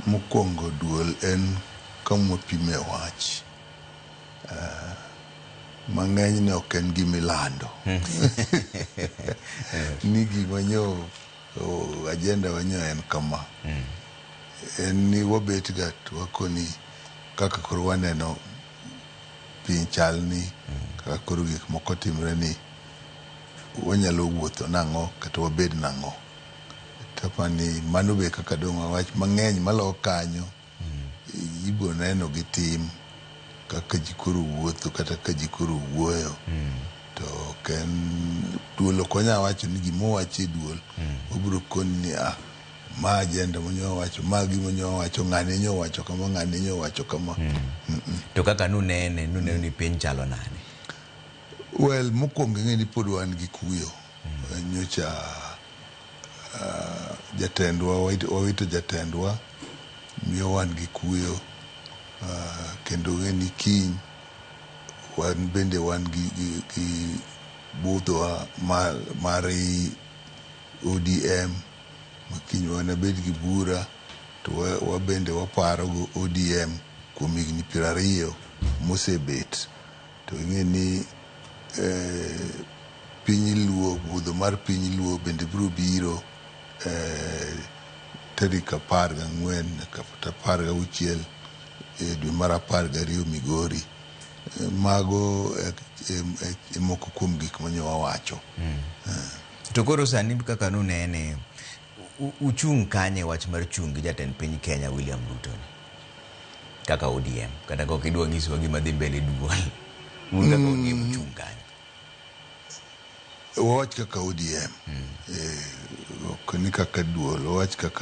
Mokwongo duol en kama pime wach. Mang'eny ne ok en gimilando. Ni gimanyo agenda wanyo en kama. En ni wabet ga to wakoni kaka koro waneno piny chal ni, kaka koro gik moko timre ni, wanyalo wuotho nang'o kata wabed nang'o. Tapani mano be kaka dong' wach mang'eny malo kanyo ibo neno gi tim kaka ji koro wuotho kata ka ji koro wuoyo. To ken duol ok wanya wacho ni gimowachi duol wabiro koni ni ma agenda monyo wacho, ma gima nyo wacho, ng'ane nyo wacho kama, ng'ane nyo wacho kama. To kaka nunene ni piny chalo nane? Well, mokwongo ng'e ni pod wan gi kuyo. Nyocha jatendwa, wawito jatendwa, miyo wan gi kuyo. Kendo ng'e ni kiny wan bende wan gi budhowa mar ODM. Kiny wanabed gi bura to wabende waparo go ODM kuom higni 20 mosebet. To ing'e ni piny Luo, budho mar piny Luo bende biro biro tarik 14 kata 16 dwe mar 12 Migori. Mago moko kuom gik manyo wawacho. To koro sani kaka nunene uchung' kanye wach mar chung' gi jatend piny Kenya William Ruto ni kaka ODM, kata kok idwa nyiswa gima dhi mbele duol un kaka ODM uchung' kanye? Wawach kaka ODM ok ni kaka duol, wawach kaka